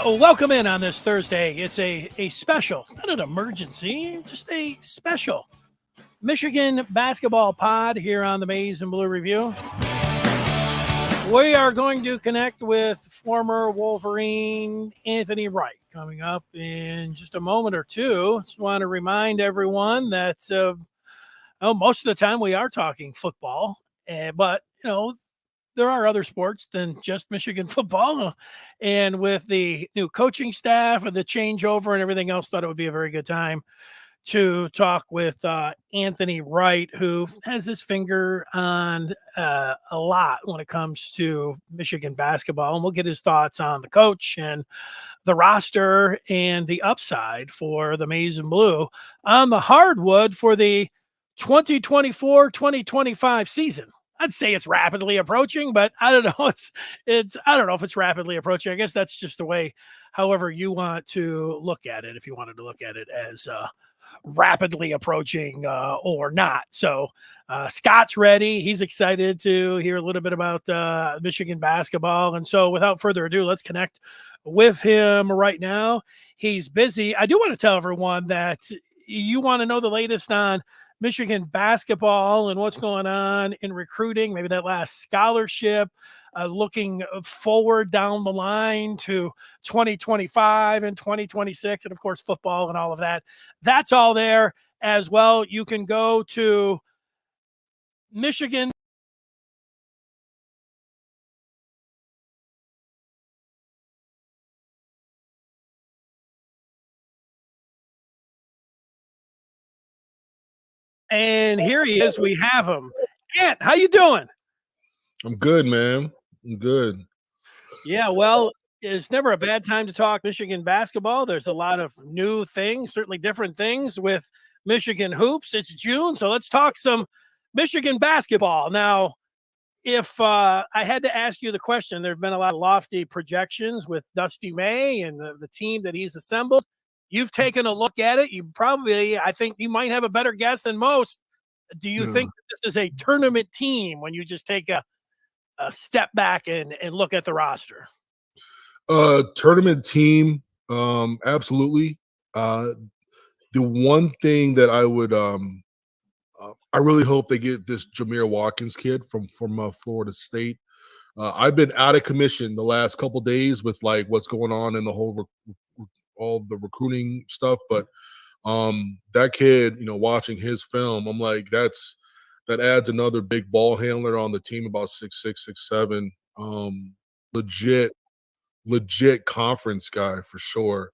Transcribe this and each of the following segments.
Welcome in on this Thursday. It's a special, it's not an emergency, just a special Michigan basketball pod here on the Maize and Blue Review. We are going to connect with former Wolverine Anthony Wright coming up in just a moment or two. Just want to remind everyone that most of the time we are talking football, but there are other sports than just Michigan football. And with the new coaching staff and the changeover and everything else, thought it would be a very good time to talk with Anthony Wright, who has his finger on a lot when it comes to Michigan basketball. And we'll get his thoughts on the coach and the roster and the upside for the Maize and Blue on the hardwood for the 2024-2025 season. I'd say it's rapidly approaching, but I don't know. I don't know if it's rapidly approaching. I guess that's just the way, however you want to look at it. If you wanted to look at it as rapidly approaching or not. So Scott's ready. He's excited to hear a little bit about Michigan basketball. And so without further ado, let's connect with him right now. He's busy. I do want to tell everyone that you want to know the latest on Michigan basketball and what's going on in recruiting, maybe that last scholarship, looking forward down the line to 2025 and 2026, and of course, football and all of that. That's all there as well. You can go to Michigan. And here he is. We have him. Ant, how you doing? I'm good, man. I'm good. Yeah, well, it's never a bad time to talk Michigan basketball. There's a lot of new things, certainly different things with Michigan hoops. It's June, so let's talk some Michigan basketball. Now, if I had to ask you the question, there have been a lot of lofty projections with Dusty May and the team that he's assembled. You've taken a look at it. I think you might have a better guess than most. Do you think that this is a tournament team when you just take a step back and look at the roster? Tournament team, absolutely. The one thing that I would, I really hope they get this Jameer Watkins kid from Florida State. I've been out of commission the last couple days with like what's going on in the whole all the recruiting stuff, but that kid, watching his film, I'm like, that adds another big ball handler on the team, about 6'6", 6'7". Legit conference guy for sure.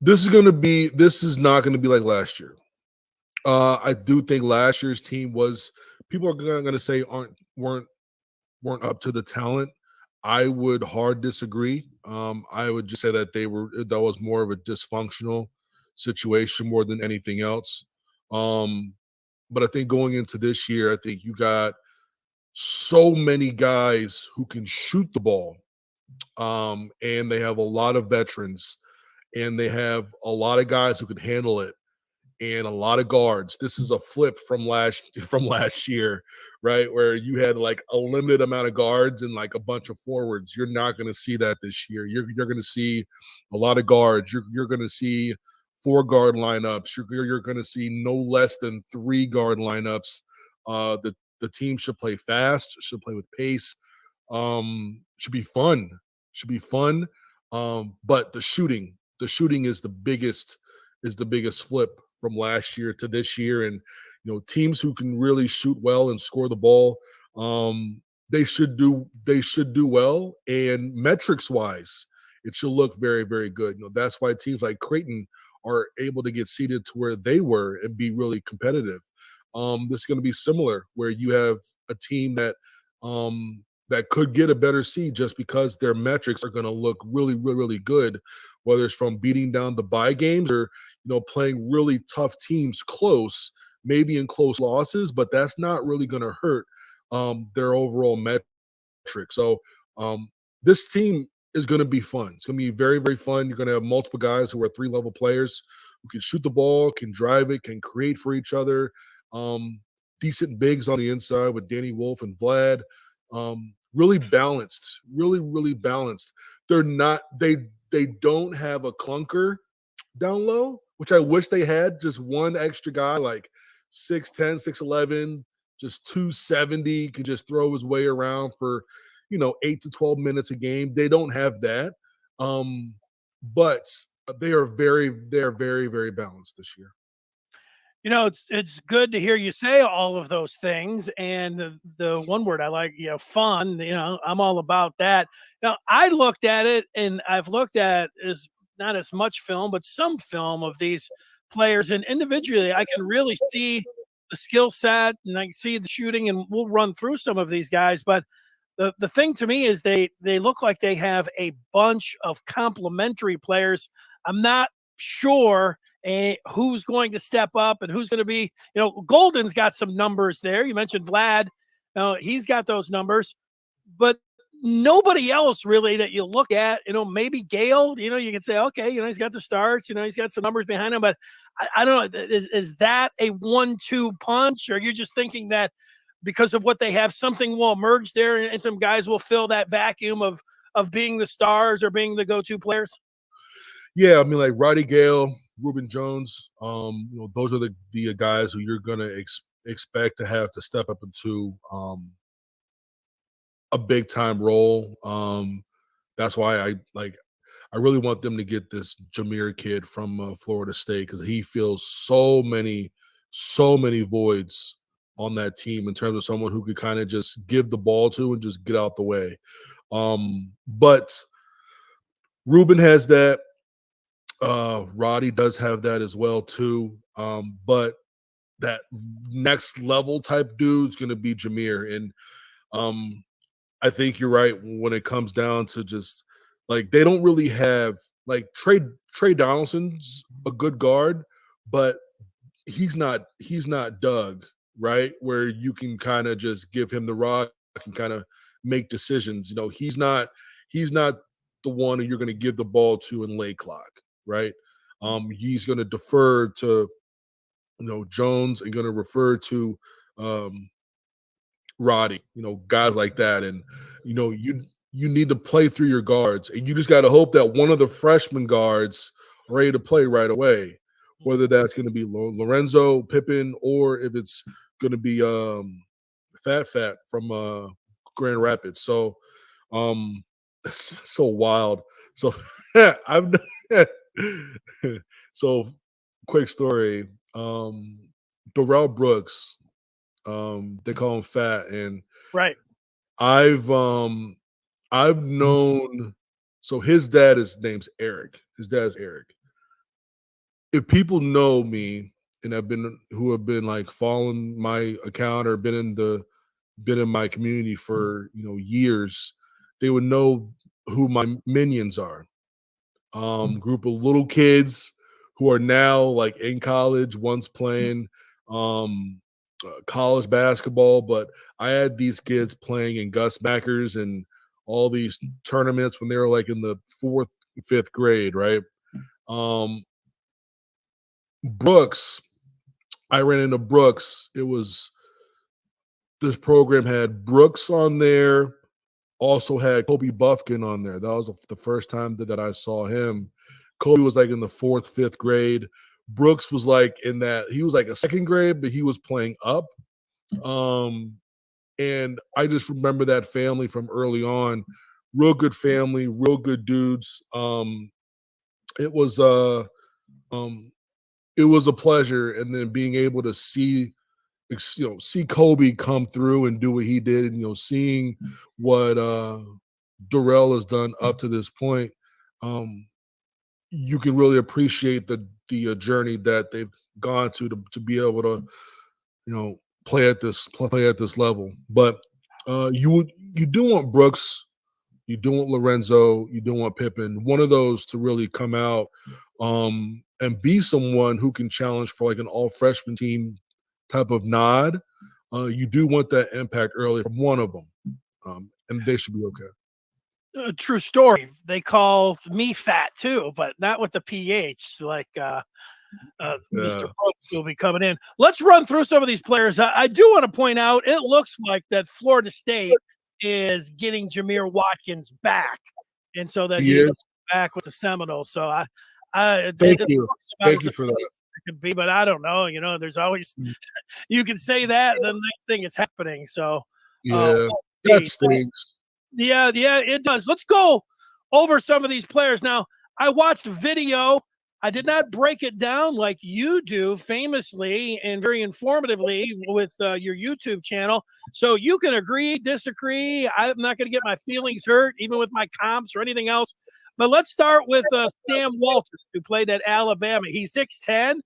This is not going to be like last year. I do think last year's team was, people are going to say weren't up to the talent. I would hard disagree. I would just say that that was more of a dysfunctional situation more than anything else. But I think going into this year, I think you got so many guys who can shoot the ball, and they have a lot of veterans, and they have a lot of guys who can handle it, and a lot of guards. This is a flip from last year, right? Where you had like a limited amount of guards and like a bunch of forwards. You're not going to see that this year. You're going to see a lot of guards. You're going to see 4 guard lineups. You're going to see no less than 3 guard lineups. The team should play fast, should play with pace. Should be fun. But the shooting is the biggest flip from last year to this year. And teams who can really shoot well and score the ball, they should do well. And metrics wise, it should look very, very good. That's why teams like Creighton are able to get seated to where they were and be really competitive. This is going to be similar, where you have a team that could get a better seed just because their metrics are going to look really, really, really good, whether it's from beating down the bye games or playing really tough teams close, maybe in close losses, but that's not really going to hurt their overall metrics. So this team is going to be fun. It's going to be very, very fun. You're going to have multiple guys who are 3-level players who can shoot the ball, can drive it, can create for each other. Decent bigs on the inside with Danny Wolf and Vlad. really balanced, really balanced. They don't have a clunker down low, which I wish they had. Just one extra guy like 6'10", 6'11", just 270, could just throw his way around for 8 to 12 minutes a game. They don't have that. But they're very balanced this year. It's good to hear you say all of those things. And the one word I like, fun, I'm all about that. Now, I looked at it, and I've looked at is not as much film, but some film of these players. And individually, I can really see the skill set, and I can see the shooting, and we'll run through some of these guys. But the thing to me is they look like they have a bunch of complementary players. I'm not sure who's going to step up and who's going to be, Goldin's got some numbers there. You mentioned Vlad. He's got those numbers, but nobody else really that you look at, maybe Gail, you can say, okay, he's got the starts, he's got some numbers behind him, but I don't know. Is that a 1-2 punch, or you're just thinking that because of what they have, something will emerge there and some guys will fill that vacuum of being the stars or being the go-to players? Yeah, I mean, like Rody, Gail, Ruben Jones, those are the guys who you're gonna expect to have to step up into a big time role. That's why I really want them to get this Jameer kid from Florida State, because he fills so many voids on that team in terms of someone who could kind of just give the ball to and just get out the way. But Ruben has that. Rody does have that as well too. But that next level type dude's going to be Jameer. And I think you're right when it comes down to just like, they don't really have like Trey Donaldson's a good guard, but he's not Doug, right? Where you can kind of just give him the rock and kind of make decisions. He's not the one who you're going to give the ball to in late clock, right? He's going to defer to Jones and going to refer to Rody, guys like that. And you need to play through your guards, and you just got to hope that one of the freshman guards are ready to play right away, whether that's going to be Lorenzo, Pippen, or if it's going to be Fat from Grand Rapids. So it's so wild. So I've so quick story. Darrell Brooks, they call him Fat, and Right. I've known, so his name's Eric. His dad's Eric. If people know me and have been like following my account or been in my community for years, they would know who my minions are. Group of little kids who are now like in college, once playing college basketball, but I had these kids playing in Gus Mackers and all these tournaments when they were like in the 4th, 5th grade, right? Brooks, I ran into Brooks. This program had Brooks on there, also had Kobe Buffkin on there. That was the first time that I saw him. Kobe was like in the 4th, 5th grade. Brooks was like he was like a 2nd grade, but he was playing up. And I just remember that family from early on. Real good family, real good dudes. It was a pleasure, and then being able to see Kobe come through and do what he did, and seeing what Darrell has done up to this point, you can really appreciate the journey that they've gone to be able to play at this level. But you do want Brooks, you do want Lorenzo, you do want Pippen, one of those to really come out and be someone who can challenge for like an all freshman team type of nod. You do want that impact early from one of them, and they should be okay. True story. They call me Fat too, but not with the PH. Like Mr. Brooks will be coming in. Let's run through some of these players. I do want to point out, it looks like that Florida State is getting Jameer Watkins back, and so that He he's is. back with the Seminoles. So Thank you. Thank you for that. It could be, but I don't know. There's always you can say that, and then the next thing is happening. So Yeah, we'll that stinks. yeah, it does. Let's go over some of these players now. I watched video. I did not break it down like you do famously and very informatively with your YouTube channel. So you can agree, disagree. I'm not going to get my feelings hurt, even with my comps or anything else. But let's start with Sam Walters, who played at Alabama. He's 6'10".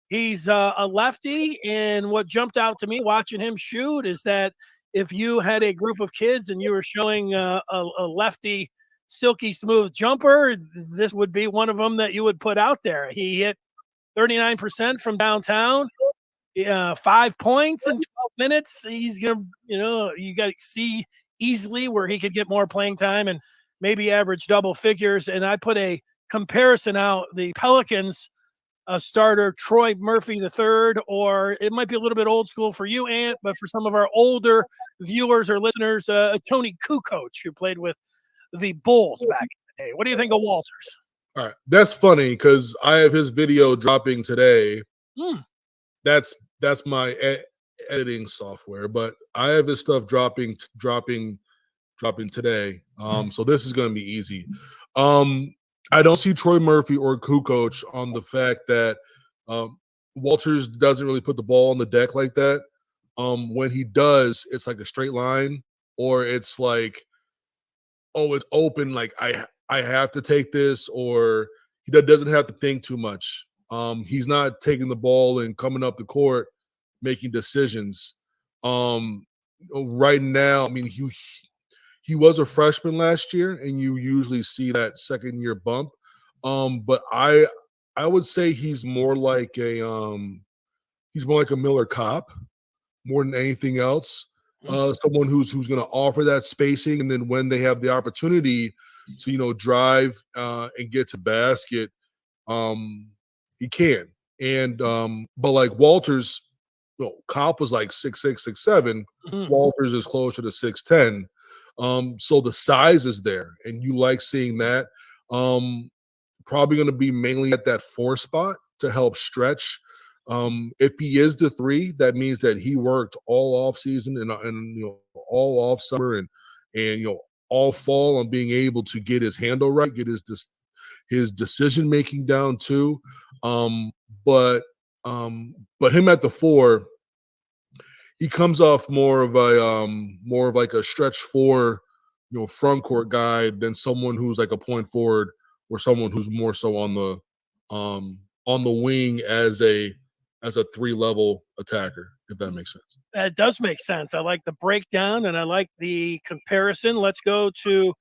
He's a lefty. And what jumped out to me watching him shoot is that if you had a group of kids and you were showing a lefty silky smooth jumper, this would be one of them that you would put out there. He hit 39% from downtown, 5 points in 12 minutes. He's gonna, you got to see easily where he could get more playing time and maybe average double figures. And I put a comparison out: the Pelicans starter Troy Murphy III, or it might be a little bit old school for you, Ant, but for some of our older viewers or listeners, Tony Kukoc, who played with the Bulls back in the day. What do you think of Walters? All right, that's funny because I have his video dropping today. That's my editing software, but I have his stuff dropping today. So this is going to be easy. I don't see Troy Murphy or Kukoc on the fact that Walters doesn't really put the ball on the deck like that. When he does, it's like a straight line, or it's like, oh, it's open, like I have to take this, or he doesn't have to think too much. He's not taking the ball and coming up the court making decisions. Right now, I mean, he was a freshman last year, and you usually see that second year bump. But I would say he's more like a Miller Kopp more than anything else. Someone who's going to offer that spacing, and then when they have the opportunity to drive and get to basket, he can. And but like Walters, Kopp was like 6'6", 6'7". Walters is closer to 6'10". So the size is there, and you like seeing that. Probably going to be mainly at that 4 spot to help stretch. If he is the 3, that means that he worked all off season and all off summer and all fall on being able to get his handle right, get his decision making down too. But him at the 4, he comes off more of like a stretch 4, front court guy than someone who's like a point forward or someone who's more so on the wing as a 3-level attacker, if that makes sense. That does make sense. I like the breakdown and I like the comparison. Let's go to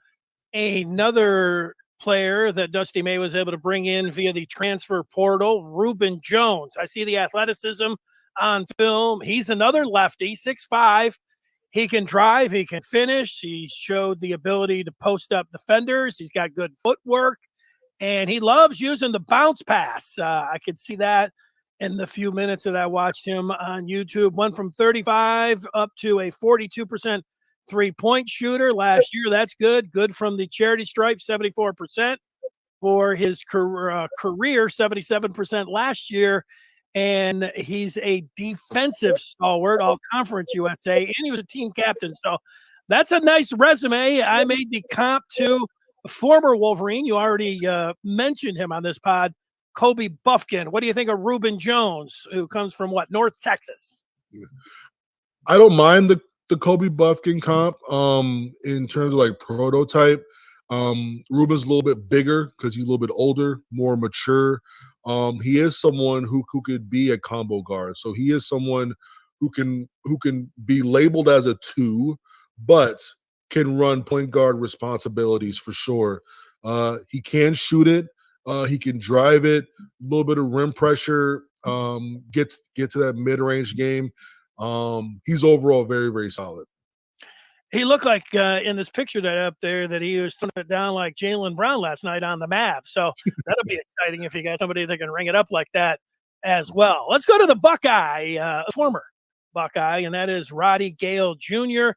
another player that Dusty May was able to bring in via the transfer portal, Ruben Jones. I see the athleticism on film. He's another lefty, 6'5". He can drive, he can finish. He showed the ability to post up defenders. He's got good footwork, and he loves using the bounce pass. I could see that in the few minutes that I watched him on YouTube. Went from 35 up to a 42% three-point shooter last year. That's good. Good from the charity stripe, 74% for his career, 77% last year. And he's a defensive stalwart, all conference USA, and he was a team captain. So that's a nice resume. I made the comp to a former Wolverine. You already mentioned him on this pod, Kobe Buffkin. What do you think of Ruben Jones, who comes from North Texas? I don't mind the Kobe Buffkin comp in terms of like prototype. Ruben's a little bit bigger because he's a little bit older, more mature. He is someone who could be a combo guard. So he is someone who can be labeled as a 2, but can run point guard responsibilities for sure. He can shoot it. He can drive it. A little bit of rim pressure. Get to that mid-range game. He's overall very, very solid. He looked like in this picture that up there that he was throwing it down like Jaylen Brown last night on the Mavs. So that'll be exciting if you got somebody that can ring it up like that as well. Let's go to the Buckeye, former Buckeye, and that is Rody Gail Jr.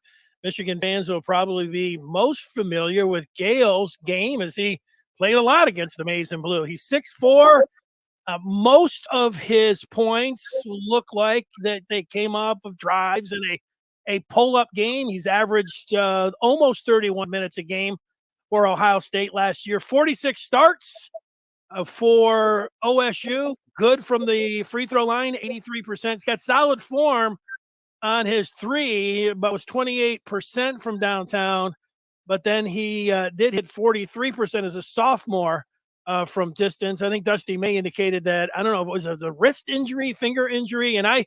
Michigan fans will probably be most familiar with Gail's game as he played a lot against the Maize and Blue. He's 6'4". Most of his points look like that they came off of drives in a pull-up game. He's averaged almost 31 minutes a game for Ohio State last year. 46 starts for OSU. Good from the free throw line, 83%. He's got solid form on his three, but was 28% from downtown. But then he did hit 43% as a sophomore from distance. I think Dusty May indicated that, I don't know, if it was a wrist injury, finger injury. And I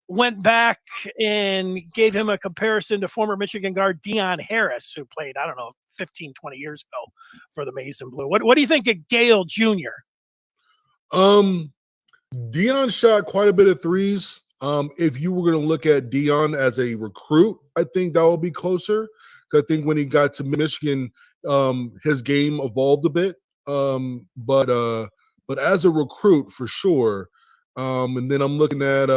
went back and gave him a comparison to former Michigan guard Deion Harris, who played, I don't know, 15, 20 years ago for the Maize and Blue. What do you think of Gail Jr.? Deion shot quite a bit of threes. If you were going to look at Deion as a recruit, I think that would be closer. I think when he got to Michigan, his game evolved a bit. But as a recruit, for sure. And then I'm looking at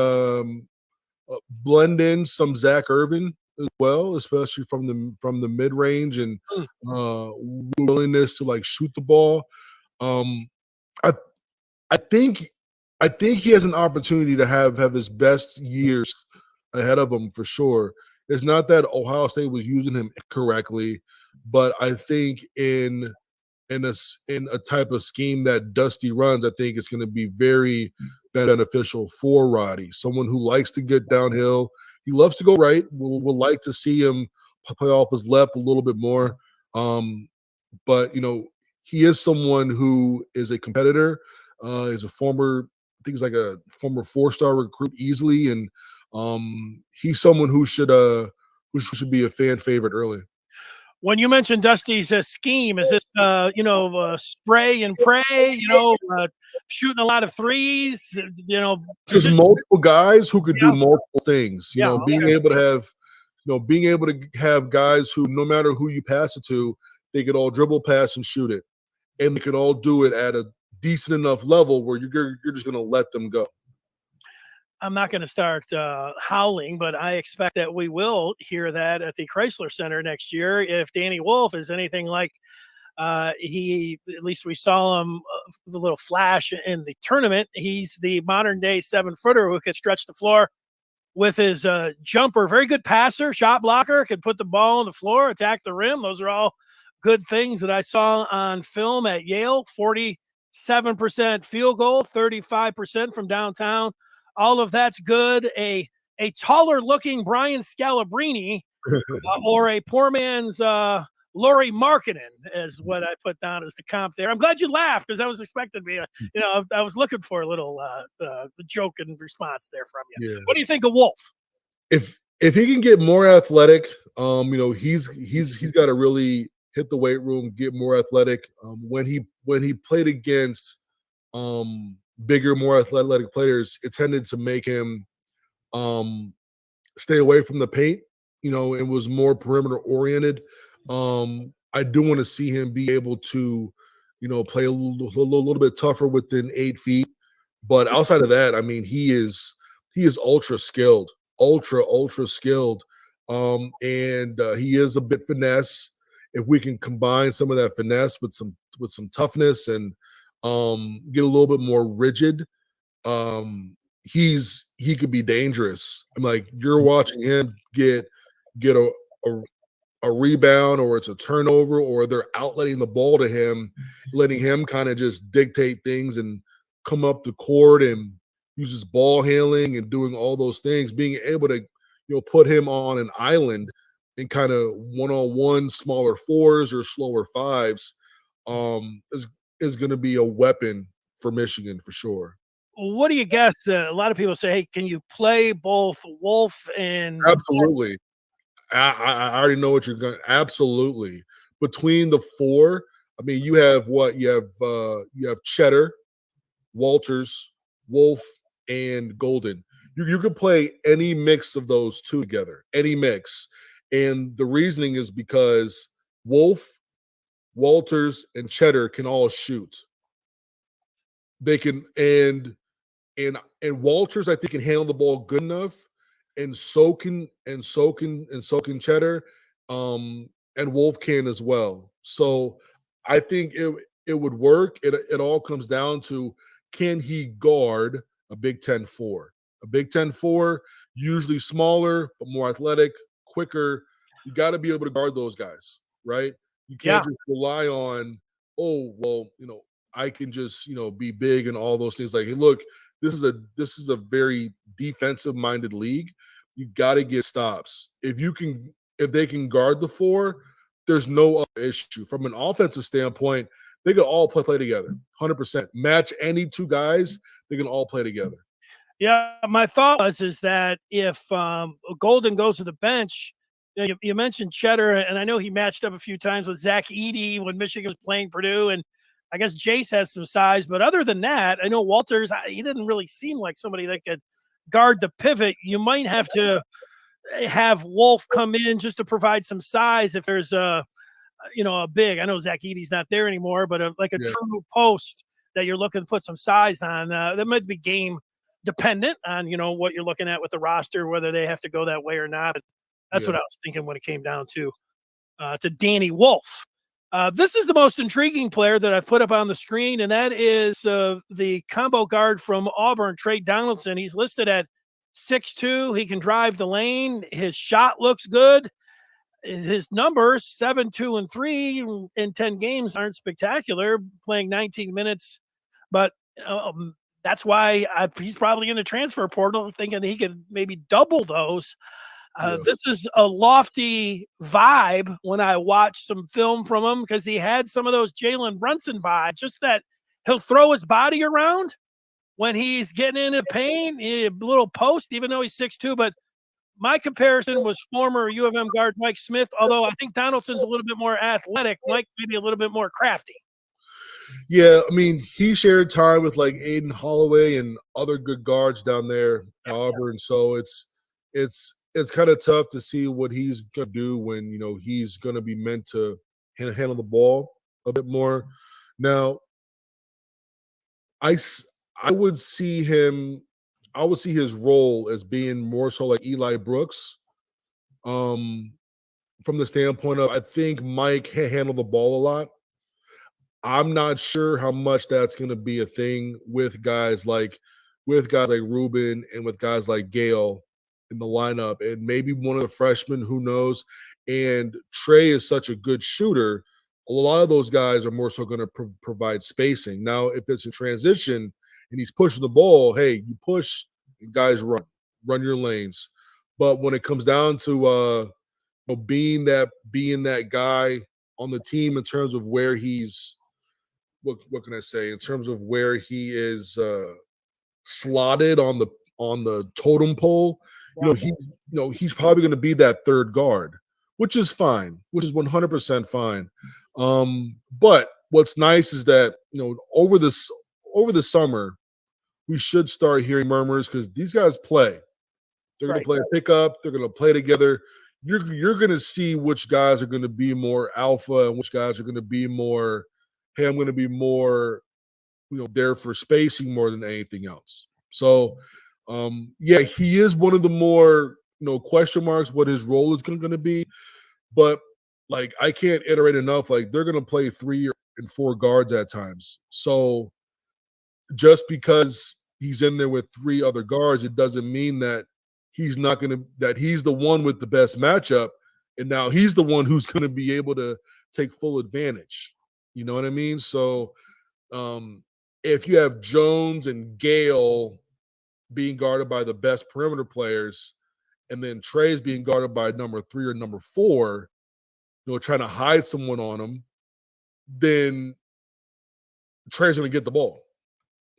blend in some Zach Irvin as well, especially from the mid range and willingness to like shoot the ball. I think he has an opportunity to have his best years ahead of him for sure. It's not that Ohio State was using him correctly, but I think in a type of scheme that Dusty runs, I think it's going to be very beneficial for Rody. Someone who likes to get downhill. He loves to go right. We'll like to see him play off his left a little bit more. But he is someone who is a competitor. Is a former, I think he's like a former 4-star recruit easily, and he's someone who should be a fan favorite early. When you mentioned Dusty's scheme, is this spray and pray? Shooting a lot of threes. Just multiple guys who could do multiple things. Being able to have guys who, no matter who you pass it to, they could all dribble, pass, and shoot it, and they could all do it at a decent enough level where you're just going to let them go. I'm not going to start howling, but I expect that we will hear that at the Chrysler Center next year. If Danny Wolf is anything like at least we saw him the little flash in the tournament. He's the modern day 7-footer who could stretch the floor with his jumper. Very good passer, shot blocker, could put the ball on the floor, attack the rim. Those are all good things that I saw on film at Yale. 47% field goal, 35% from downtown. All of that's good. A taller looking Brian Scalabrine or a poor man's Laurie Markkinen is what I put down as the comp there. I'm glad you laughed because I was expecting to be I was looking for a little joke and response there from you. Yeah. What do you think of Wolf? If he can get more athletic, he's got to really hit the weight room, get more athletic. When he played against bigger, more athletic players, it tended to make him stay away from the paint. It was more perimeter oriented. I do want to see him be able to, play a little bit tougher within 8 feet. But outside of that, I mean, he is ultra skilled, ultra skilled. And he is a bit finesse. If we can combine some of that finesse with some toughness and get a little bit more rigid, he could be dangerous. I'm like, you're watching him get a rebound, or it's a turnover, or they're outletting the ball to him, letting him kind of just dictate things and come up the court and use his ball handling and doing all those things, being able to put him on an island and kind of one-on-one smaller 4s or slower 5s is going to be a weapon for Michigan for sure. What do you guess? A lot of people say, hey, can you play both Wolf and Absolutely. I already know what you're going to. Absolutely. Between the 4, I mean, you have Cheddar, Walters, Wolf, and Goldin. You could play any mix of those two together, any mix. And the reasoning is because Wolf, Walters, and Cheddar can all shoot. They can, and Walters, I think, can handle the ball good enough, and so can Cheddar. and Wolf can as well. So I think it would work. It all comes down to, can he guard a Big Ten 4? A Big Ten 4, usually smaller but more athletic, quicker. You got to be able to guard those guys, right? You can't just rely on, oh well, I can just be big and all those things. Like, hey, look, this is a very defensive minded league. You got to get stops. If they can guard the 4, there's no other issue. From an offensive standpoint, they can all play together, 100%. Match any 2 guys, they can all play together. Yeah, my thought is that if Goldin goes to the bench, you mentioned Cheddar, and I know he matched up a few times with Zach Edey when Michigan was playing Purdue, and I guess Jace has some size. But other than that, I know Walters, he didn't really seem like somebody that could guard the pivot. You might have to have Wolf come in just to provide some size if there's a big. I know Zach Edey's not there anymore, but a true post that you're looking to put some size on. That might be game dependent on what you're looking at with the roster, whether they have to go that way or not. But that's what I was thinking when it came down to Danny Wolf. This is the most intriguing player that I've put up on the screen, and that is the combo guard from Auburn, Trey Donaldson. He's listed at 6'2". He can drive the lane. His shot looks good. His numbers, 7, 2, and 3 in 10 games, aren't spectacular, playing 19 minutes. But that's why he's probably in the transfer portal, thinking he could maybe double those. This is a lofty vibe when I watched some film from him, because he had some of those Jalen Brunson vibes, just that he'll throw his body around when he's getting into pain, a little post, even though he's 6'2". But my comparison was former U of M guard Mike Smith, although I think Donaldson's a little bit more athletic. Mike maybe a little bit more crafty. Yeah, I mean, he shared time with like Aiden Holloway and other good guards down there at Auburn. So it's kind of tough to see what he's gonna do when he's gonna be meant to handle the ball a bit more. Now, I would see his role as being more so like Eli Brooks, from the standpoint of, I think Mike handled the ball a lot. I'm not sure how much that's going to be a thing with guys like Ruben and with guys like Gail in the lineup, and maybe one of the freshmen, who knows. And Trey is such a good shooter. A lot of those guys are more so going to provide spacing. Now, if it's a transition and he's pushing the ball, hey, you push, guys run your lanes. But when it comes down to being that guy on the team in terms of where he's, what can I say, in terms of where he is slotted on the totem pole, he's probably going to be that third guard, which is fine, which is 100% fine. But what's nice is that over the summer, we should start hearing murmurs, because these guys play. They're going to play a pickup. They're going to play together. You're going to see which guys are going to be more alpha and which guys are going to be more, hey, I'm going to be more, there for spacing more than anything else. So, he is one of the more, question marks what his role is going to be. But, like, I can't iterate enough. Like, they're going to play 3 and 4 guards at times. So, just because he's in there with 3 other guards, it doesn't mean that he's the one with the best matchup, and now he's the one who's going to be able to take full advantage. You know what I mean? So if you have Jones and Gail being guarded by the best perimeter players, and then Trey's being guarded by number 3 or number 4, trying to hide someone on him, then Trey's going to get the ball.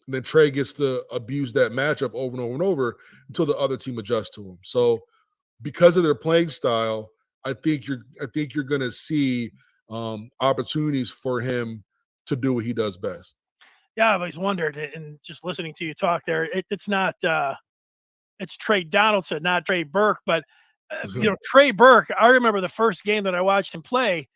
And then Trey gets to abuse that matchup over and over and over until the other team adjusts to him. So because of their playing style, I think you're going to see opportunities for him to do what he does best. Yeah, I've always wondered, and just listening to you talk there, it's not it's Trey Donaldson, not Trey Burke, but Trey Burke. I remember the first game that I watched him play.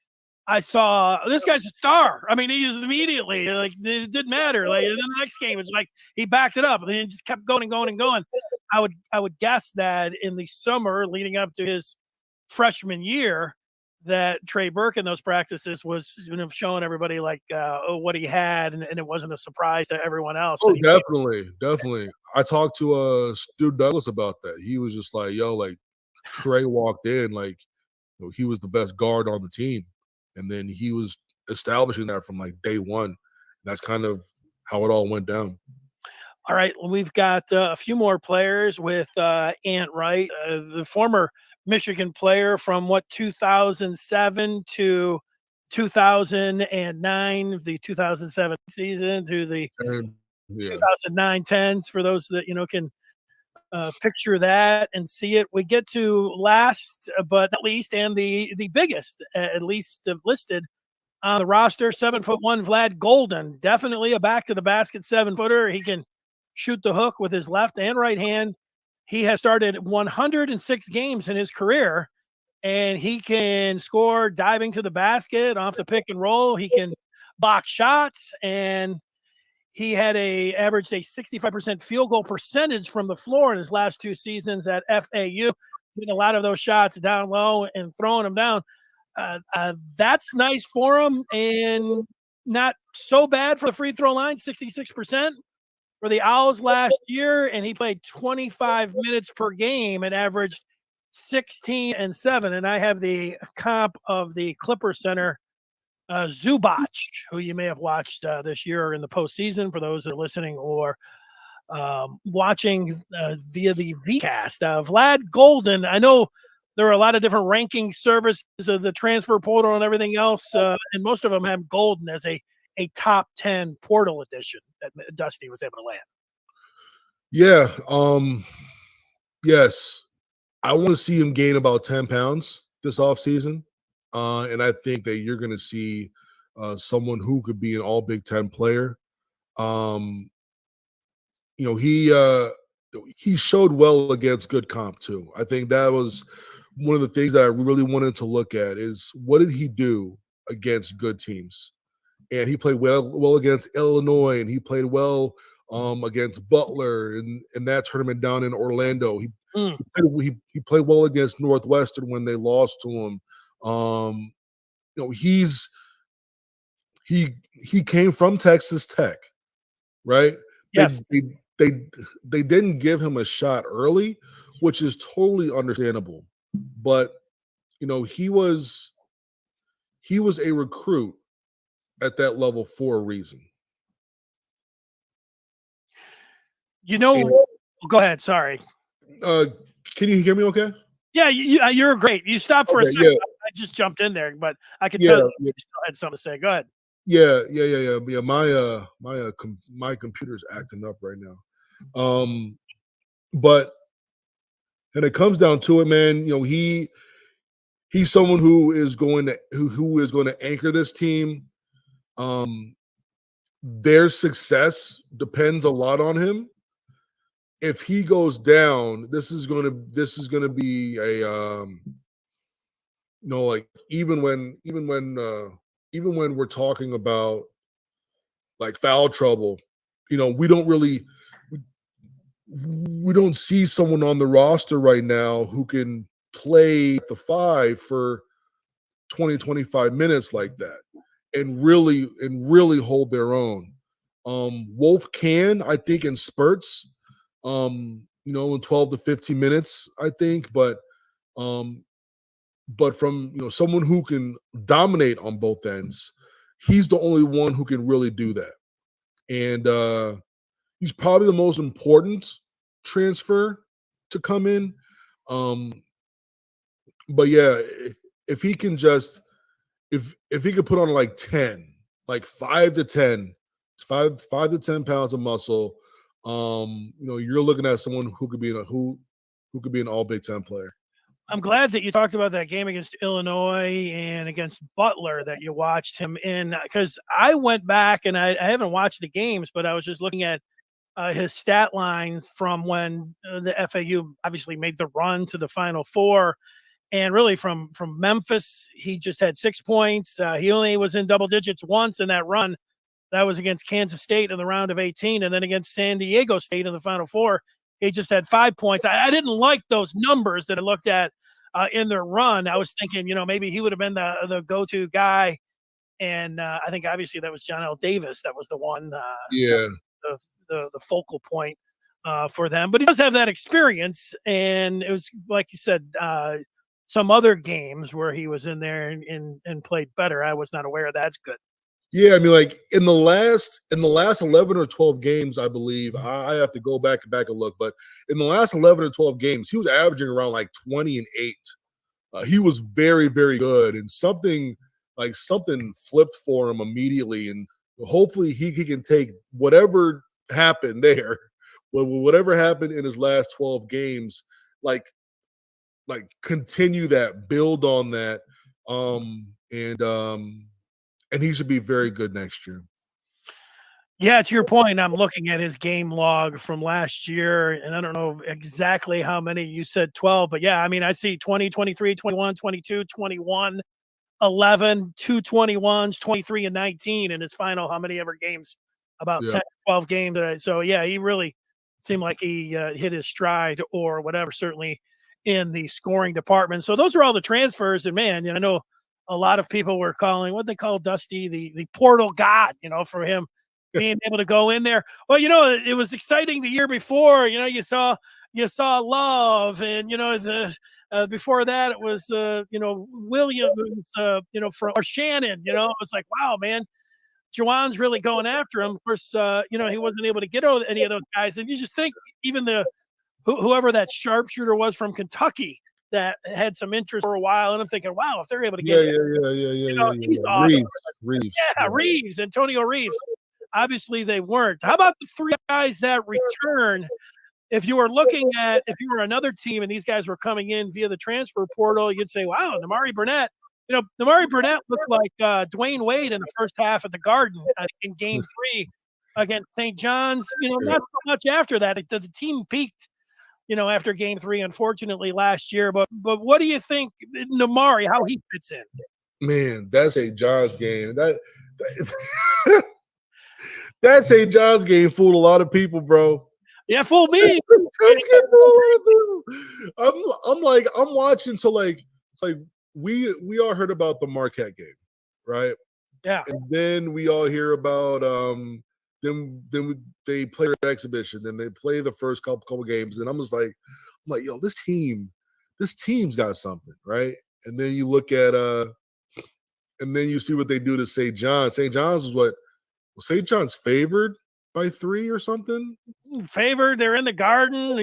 I saw this guy's a star. I mean, he just immediately, like, it didn't matter. Like, and then the next game, it's like he backed it up, and then it just kept going and going and going. I would guess that in the summer leading up to his freshman year, that Trey Burke in those practices was showing everybody like what he had, and it wasn't a surprise to everyone else. Oh, definitely. I talked to Stu Douglas about that. He was just like, "Yo, like Trey walked in, like he was the best guard on the team, and then he was establishing that from like day one. That's kind of how it all went down." All right, we've got a few more players with Ant Wright, the former Michigan player from 2007 to 2009, the 2007 season to the And, yeah. 2009-10s. For those that can picture that and see it, we get to last but not least, and the biggest, at least listed on the roster, 7'1" Vlad Goldin, definitely a back to the basket 7-footer. He can shoot the hook with his left and right hand. He has started 106 games in his career, and he can score diving to the basket off the pick and roll. He can box shots, and he had averaged a 65% field goal percentage from the floor in his last 2 seasons at FAU, hitting a lot of those shots down low and throwing them down. That's nice for him, and not so bad for the free throw line, 66% for the Owls last year, and he played 25 minutes per game and averaged 16 and 7. And I have the comp of the Clipper center, Zubac, who you may have watched this year in the postseason, for those that are listening or watching via the VCast. Vlad Goldin, I know there are a lot of different ranking services of the transfer portal and everything else, and most of them have Goldin as a top 10 portal edition that Dusty was able to land. Yeah. Yes. I want to see him gain about 10 pounds this offseason. And I think that you're going to see someone who could be an all Big Ten player. He showed well against good comp too. I think that was one of the things that I really wanted to look at is what did he do against good teams? And he played well against Illinois, and he played well against Butler in that tournament down in Orlando. He played well against Northwestern when they lost to him. He came from Texas Tech, right? Yes. They didn't give him a shot early, which is totally understandable. But he was a recruit at that level for a reason. Go ahead. Sorry. Can you hear me okay? Yeah, you're great. You stopped for a second. Yeah. I just jumped in there, but I could tell you still had something to say. Go ahead. Yeah. My computer's acting up right now. But and it comes down to it, man. He's someone who is going to anchor this team. Their success depends a lot on him. If he goes down, this is going to be a even when we're talking about like foul trouble, we don't see someone on the roster right now who can play the 5 for 20-25 minutes like that and really hold their own. Wolf can, I think, in spurts, in 12 to 15 minutes, I think, but from someone who can dominate on both ends, he's the only one who can really do that. And he's probably the most important transfer to come in. But yeah, if he can just if he could put on like 10, like 5 to 10 pounds of muscle, you're looking at someone who could be an all Big Ten player. I'm glad that you talked about that game against Illinois and against Butler that you watched him in, because I went back and I haven't watched the games, but I was just looking at his stat lines from when the FAU obviously made the run to the Final Four. And really from Memphis, he just had 6 points. He only was in double digits once in that run. That was against Kansas State in the round of 18. And then against San Diego State in the Final Four, he just had 5 points. I didn't like those numbers that I looked at in their run. I was thinking, maybe he would have been the go-to guy. And I think obviously that was John L. Davis. That was the one, Yeah. the focal point for them. But he does have that experience. And it was, like you said, some other games where he was in there and played better. I was not aware of that. That's good. Yeah, I mean, like in the last 11 or 12 games, I believe I have to go back and look, but in the last 11 or 12 games, he was averaging around like 20 and 8. He was very, very good, and something flipped for him immediately, and hopefully he can take whatever happened there, whatever happened in his last 12 games, like continue that, build on that, and he should be very good next year. Yeah, to your point, I'm looking at his game log from last year, and I don't know exactly how many. You said 12, but yeah, I mean, I see 20, 23, 21, 22, 21, 11, 2 21s, 23 and 19 in his final how many ever games? About 10, 12 games. So yeah, he really seemed like he hit his stride or whatever, certainly in the scoring department. So those are all the transfers, and man, I know a lot of people were calling what they call Dusty the portal god, for him being able to go in there. Well, it was exciting the year before. You saw Love, and the before that it was Williams, or Shannon. It was like, wow, man, Juwan's really going after him. Of course, he wasn't able to get any of those guys, and you just think even whoever that sharpshooter was from Kentucky that had some interest for a while, and I'm thinking, wow, if they're able to get he's awesome. Reeves, Antonio Reeves. Obviously, they weren't. How about the three guys that return? If you were another team and these guys were coming in via the transfer portal, you'd say, wow, Namari Burnett. Namari Burnett looked like Dwayne Wade in the first half at the Garden in Game 3 against St. John's. Not so much after that. The team peaked, after Game 3, unfortunately, last year. But what do you think, Namari, how he fits in? Man, that's St. John's game. That St. John's game fooled a lot of people, bro. Yeah, fooled me. I'm watching, so it's like we all heard about the Marquette game, right? Yeah. And then we all hear about then they play their exhibition, then they play the first couple games, and I'm like, yo, this team's got something, right? And then you look at and then you see what they do to St. John's. St. John's was St. John's favored by 3 or something? Favored, they're in the Garden,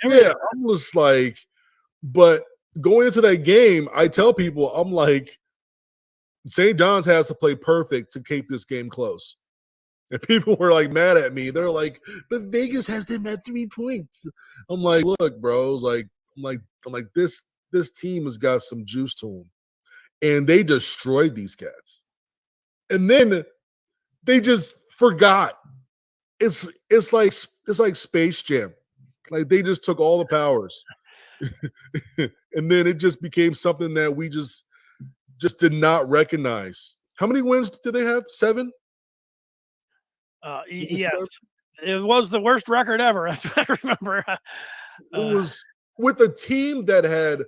Yeah, I was like, but going into that game, I tell people, I'm like, St. John's has to play perfect to keep this game close. And people were like mad at me. They're like, but Vegas has them at 3 points. I'm like, look, bro, I'm like this team has got some juice to them. And they destroyed these cats. And then they just forgot. It's like Space Jam. Like they just took all the powers. And then it just became something that we just did not recognize. How many wins did they have? 7? Yes. It was the worst record ever. That's what I remember. It was with a team that had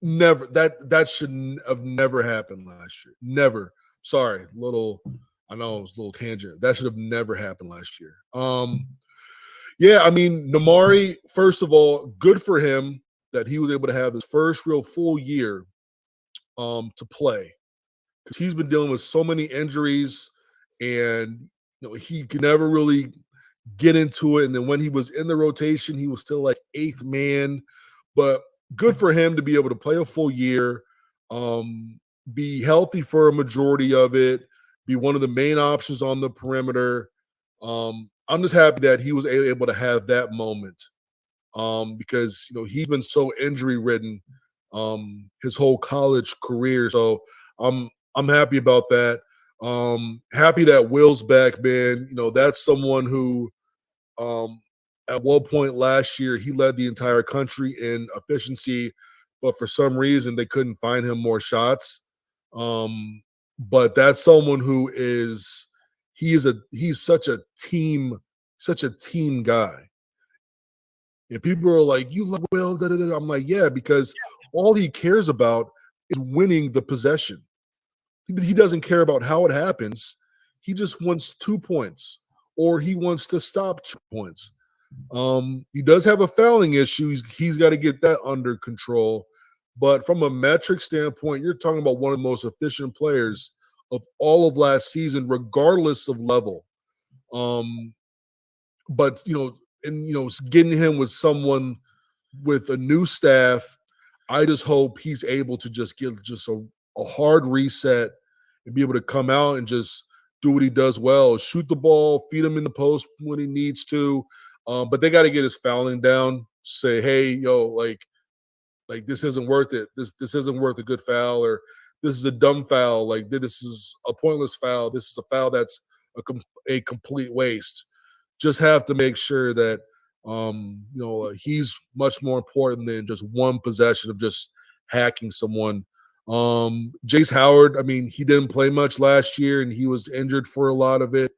never that should have never happened last year. Never. Sorry, I know it was a little tangent. That should have never happened last year. Yeah, I mean, Namari, first of all, good for him that he was able to have his first real full year to play, because he's been dealing with so many injuries, and he could never really get into it. And then when he was in the rotation, he was still like 8th man. But good for him to be able to play a full year, be healthy for a majority of it, be one of the main options on the perimeter. I'm just happy that he was able to have that moment, because he's been so injury ridden his whole college career. So I'm happy about that. Happy that Will's back, man. That's someone who at one point last year he led the entire country in efficiency, but for some reason they couldn't find him more shots. But that's someone who he's such a team guy. And people are like, "You love Will?" Da, da, da. I'm like, "Yeah," because all he cares about is winning the possession. He doesn't care about how it happens. He just wants 2 points, or he wants to stop 2 points. He does have a fouling issue. He's got to get that under control. But from a metric standpoint, you're talking about one of the most efficient players of all of last season, regardless of level. But getting him with someone with a new staff, I just hope he's able to just give just a hard reset and be able to come out and just do what he does well, shoot the ball, feed him in the post when he needs to. But they got to get his fouling down. Say, hey, like this isn't worth it. This isn't worth a good foul, or this is a dumb foul. Like this is a pointless foul. This is a foul that's a complete waste. Just have to make sure that he's much more important than just one possession of just hacking someone. Jace Howard, I mean, he didn't play much last year and he was injured for a lot of it.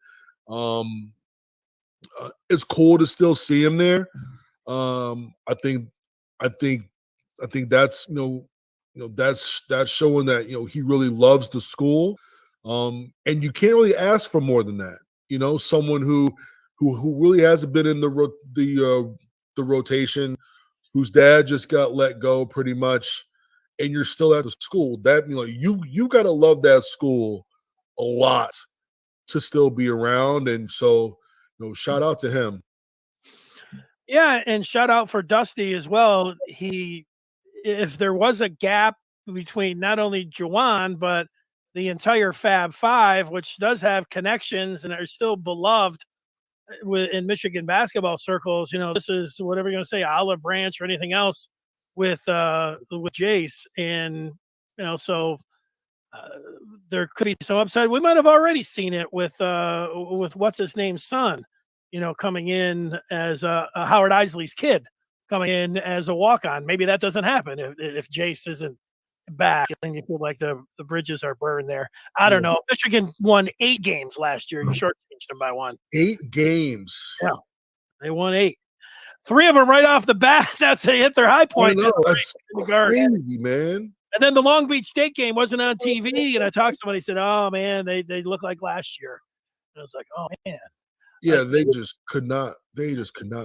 It's cool to still see him there. I think that's that's showing that he really loves the school. And you can't really ask for more than that. Someone who really hasn't been in the rotation, whose dad just got let go pretty much, and you're still at the school. That you got to love that school a lot to still be around. And so shout out to him. Yeah, and shout out for Dusty as well. If there was a gap between not only Juwan but the entire Fab Five, which does have connections and are still beloved in Michigan basketball circles, this is whatever you're going to say, olive branch or anything else with Jace, and so there could be some upside. We might have already seen it with what's his name's son, coming in as a Howard Isley's kid, coming in as a walk-on. Maybe that doesn't happen if Jace isn't back, and you feel like the bridges are burned there. I don't know. Michigan won 8 games last year. You shortchanged them by 1. 8 games. Yeah, they won 8. 3 of them right off the bat. They hit their high point. That's crazy, man. And then the Long Beach State game wasn't on TV, and I talked to somebody, said, "Oh man, they look like last year." And I was like, "Oh man." Yeah, they just could not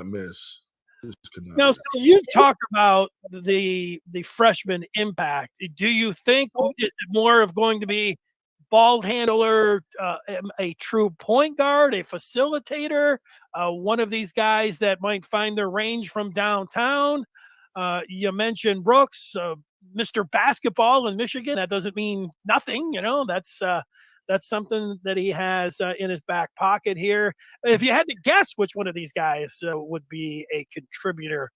miss. Now, so you've talked about the freshman impact. Do you think is it more of going to be ball handler, a true point guard, a facilitator, one of these guys that might find their range from downtown? You mentioned Brooks, Mr. Basketball in Michigan. That doesn't mean nothing, that's something that he has in his back pocket here. If you had to guess which one of these guys would be a contributor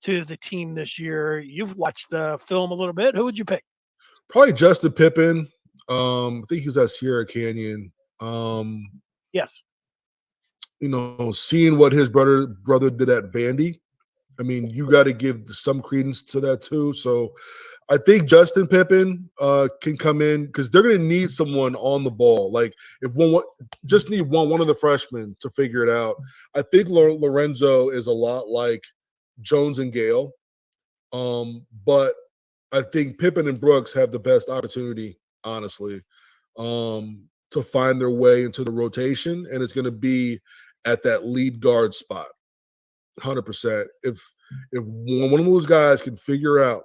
to the team this year, you've watched the film a little bit. Who would you pick? Probably Justin Pippen. I think he was at Sierra Canyon. Yes. Seeing what his brother did at Vandy, I mean, you got to give some credence to that too. So I think Justin Pippen can come in because they're going to need someone on the ball. Like if just need one of the freshmen to figure it out. I think Lorenzo is a lot like Jones and Gail, but I think Pippen and Brooks have the best opportunity, honestly, to find their way into the rotation, and it's going to be at that lead guard spot, 100%. If one of those guys can figure out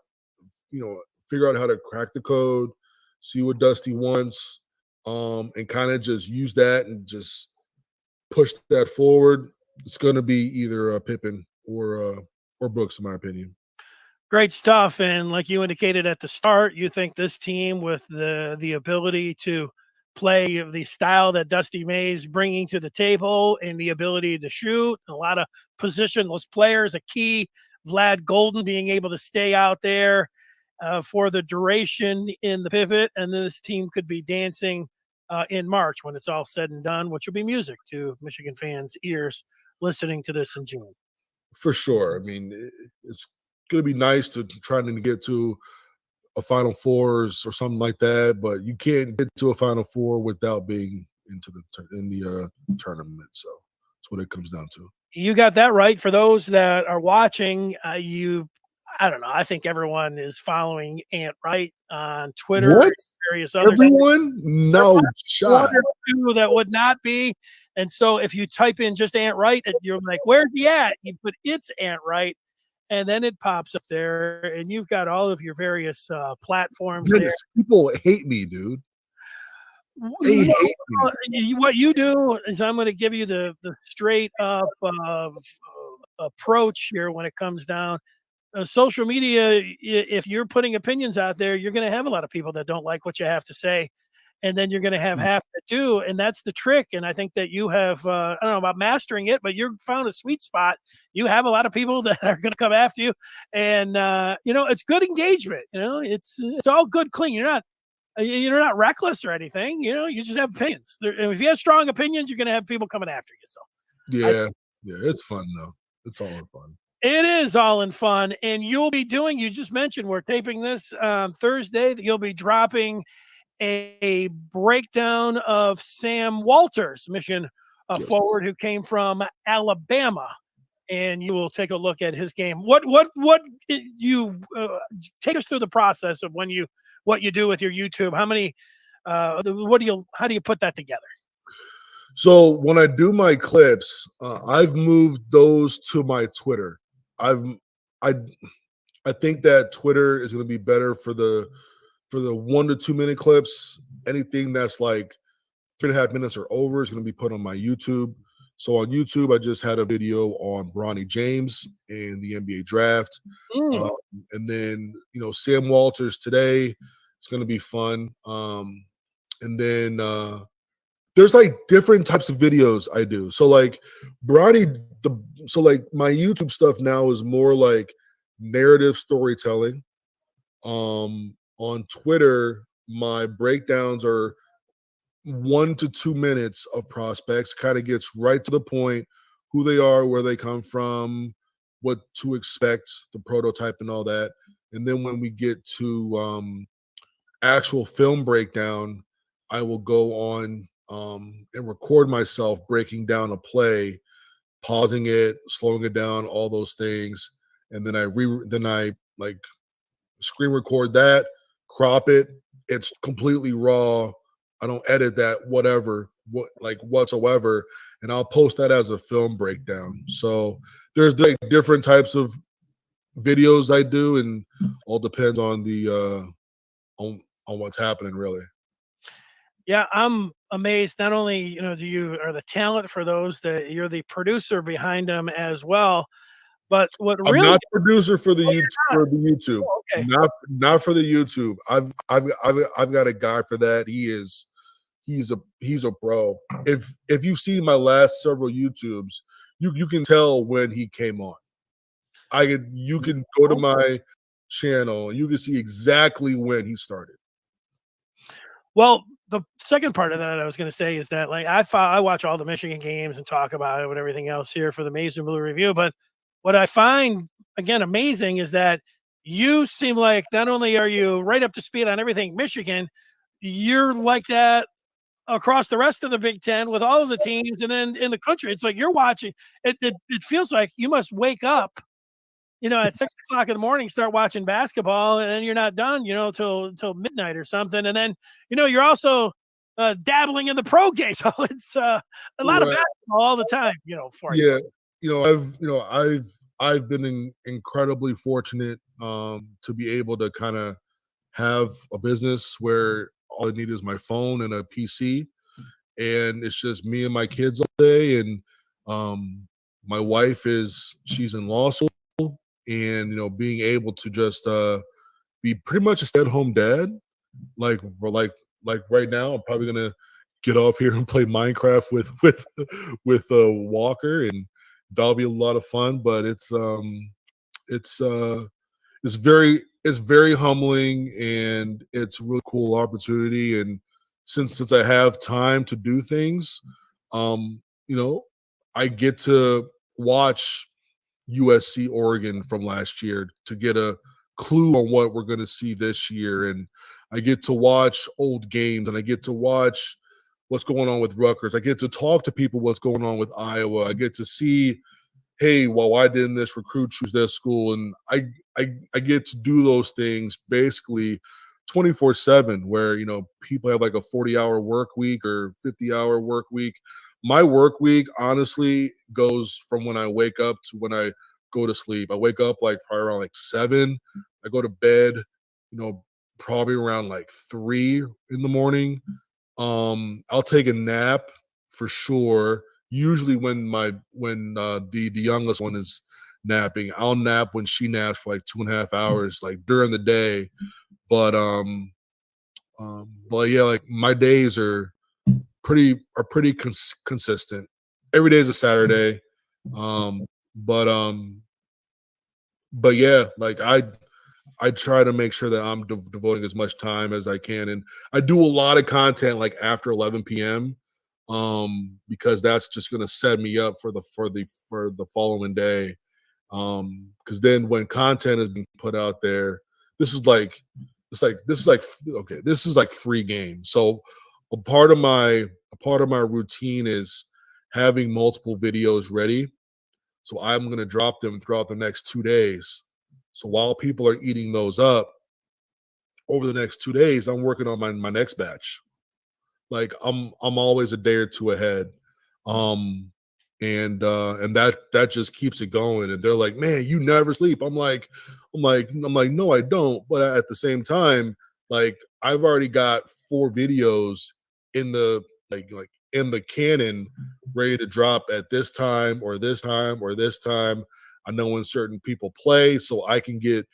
how to crack the code, see what Dusty wants, and kind of just use that and just push that forward, it's going to be either Pippen or Brooks, in my opinion. Great stuff. And like you indicated at the start, you think this team with the ability to play the style that Dusty May's bringing to the table and the ability to shoot, a lot of positionless players, a key, Vlad Goldin being able to stay out there for the duration in the pivot, and this team could be dancing in March when it's all said and done, which will be music to Michigan fans' ears listening to this in June. For sure. I mean, it's going to be nice to try to get to a Final Fours or something like that, but you can't get to a Final Four without being in the tournament. So That's what it comes down to. You got that right. For those that are watching, I don't know. I think everyone is following Ant Wright on Twitter What? and various others. Everyone? No shot. One or two that would not be. And so if you type in just Ant Wright, you're like, where's he at? You put it's Ant Wright, and then it pops up there, and you've got all of your various platforms there. People hate me, dude. They hate me. What you do is I'm going to give you the straight up approach here when it comes down. Social media, if you're putting opinions out there, you're going to have a lot of people that don't like what you have to say. And then you're going to have half that do. And that's the trick. And I think that you have, I don't know about mastering it, but you've found a sweet spot. You have a lot of people that are going to come after you. And, it's good engagement. It's all good, clean. You're not reckless or anything. You just have opinions. If you have strong opinions, you're going to have people coming after you. So yeah, it's fun though. It's all in fun. It is all in fun. And you just mentioned we're taping this Thursday, that you'll be dropping a breakdown of Sam Walters, Michigan forward who came from Alabama. And you will take a look at his game. What you take us through the process of what you do with your YouTube? How many? How do you put that together? So when I do my clips, I've moved those to my Twitter. I think that Twitter is going to be better for the 1 to 2 minute clips. Anything that's like 3.5 minutes or over is going to be put on my YouTube. So on YouTube, I just had a video on Bronny James and the NBA draft. And then, Sam Walters today. It's going to be fun. And then there's like different types of videos I do. So like Bronny, so like my YouTube stuff now is more like narrative storytelling. On Twitter, my breakdowns are 1 to 2 minutes of prospects, kind of gets right to the point, who they are, where they come from, what to expect, the prototype and all that. And then when we get to actual film breakdown, I will go on and record myself breaking down a play, pausing it, slowing it down, all those things. And then I like screen record that, crop it. It's completely raw. I don't edit that whatsoever, and I'll post that as a film breakdown. So there's like different types of videos I do, and all depends on the on what's happening, really. Yeah, I'm amazed. Not only do you are the talent for those, that you're the producer behind them as well. But what I'm really not the producer for the YouTube. Oh, okay. Not for the YouTube. I've got a guy for that. He's a pro. If you've seen my last several YouTubes, you can tell when he came on. You can go to my channel, you can see exactly when he started. Well, the second part of that I was going to say is that, like, I watch all the Michigan games and talk about it and everything else here for the Maize and Blue Review. But what I find, again, amazing is that you seem like not only are you right up to speed on everything Michigan, you're like that across the rest of the Big Ten with all of the teams, and then in the country. It's like you're watching. It feels like you must wake up, at 6:00 in the morning, start watching basketball, and then you're not done, till midnight or something. And then, you're also dabbling in the pro game. So it's a lot of basketball all the time, for you. Yeah. I've been incredibly fortunate to be able to kind of have a business where all I need is my phone and a PC, and it's just me and my kids all day. And my wife she's in law school, and being able to just be pretty much a stay-at-home dad. Like right now, I'm probably gonna get off here and play Minecraft with Walker, and that'll be a lot of fun. But it's very humbling, and it's a really cool opportunity. And since I have time to do things, I get to watch USC Oregon from last year to get a clue on what we're going to see this year. And I get to watch old games, and I get to watch what's going on with Rutgers. I get to talk to people what's going on with Iowa. I get to see, hey, well, why didn't this recruit choose this school? And I get to do those things basically 24/7, where people have like a 40-hour work week or 50-hour work week. My work week honestly goes from when I wake up to when I go to sleep. I wake up like probably around like 7. I go to bed, probably around like 3 in the morning. I'll take a nap for sure. Usually when the youngest one is napping, I'll nap when she naps for like 2.5 hours, like during the day. But yeah, like my days are pretty consistent. Every day is a Saturday. But yeah, like I try to make sure that I'm devoting as much time as I can, and I do a lot of content like after 11 p.m. Because that's just gonna set me up for the following day. Because then when content is being put out there, this is like free game. So a part of my routine is having multiple videos ready. So I'm going to drop them throughout the next 2 days. So while people are eating those up over the next 2 days, I'm working on my next batch. Like I'm always a day or two ahead. And that just keeps it going. And they're like, man, you never sleep. I'm like, no, I don't. But at the same time, like I've already got 4 videos in the like in the canon ready to drop at this time or this time or this time. I know when certain people play, so I can get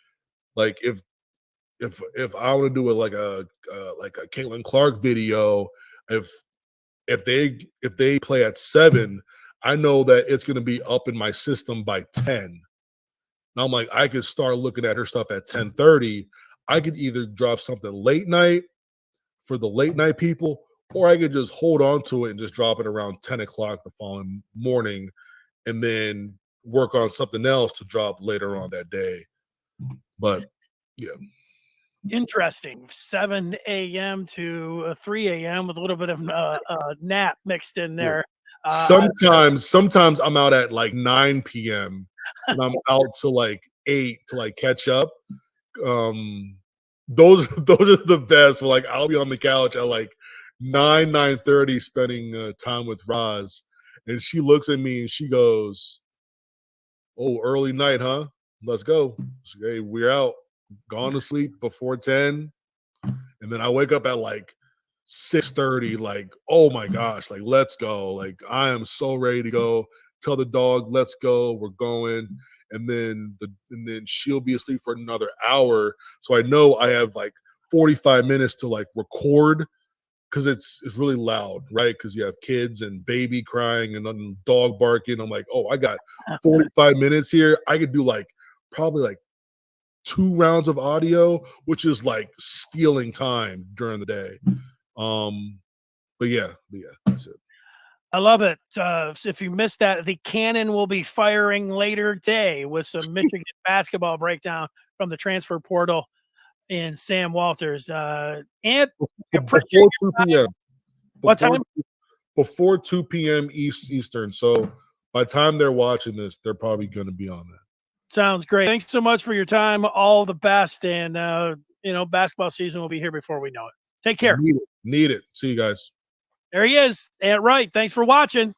like if I want to do like a Caitlin Clark video, if they play at 7, I know that it's going to be up in my system by 10. And I'm like, I could start looking at her stuff at 10:30. I could either drop something late night for the late night people, or I could just hold on to it and just drop it around 10 o'clock the following morning, and then work on something else to drop later on that day. But yeah. Interesting. 7 a.m. to 3 a.m. with a little bit of nap mixed in there. Sometimes I'm out at like 9 p.m. and I'm out to like 8 to like catch up. Those are the best. Like I'll be on the couch at like 9:30 spending time with Roz, and she looks at me and she goes, "Oh, early night, huh? Let's go." Hey, we're out. Gone to sleep before 10, and then I wake up at like 6:30. Like, oh my gosh, like let's go. Like I am so ready to go. Tell the dog, let's go. We're going. And then she'll be asleep for another hour. So I know I have like 45 minutes to like record, because it's really loud, right? Because you have kids and baby crying and dog barking. I'm like, oh, I got 45 minutes here. I could do like probably like 2 rounds of audio, which is like stealing time during the day. But yeah, that's it. I love it. If you missed that, the cannon will be firing later today with some Michigan basketball breakdown from the transfer portal and Sam Walters. And before 2 p.m. What time? Before 2 p.m. Eastern. So by the time they're watching this, they're probably going to be on that. Sounds great. Thanks so much for your time. All the best. And, basketball season will be here before we know it. Take care. Need it. See you guys. There he is. Ant Wright. Thanks for watching.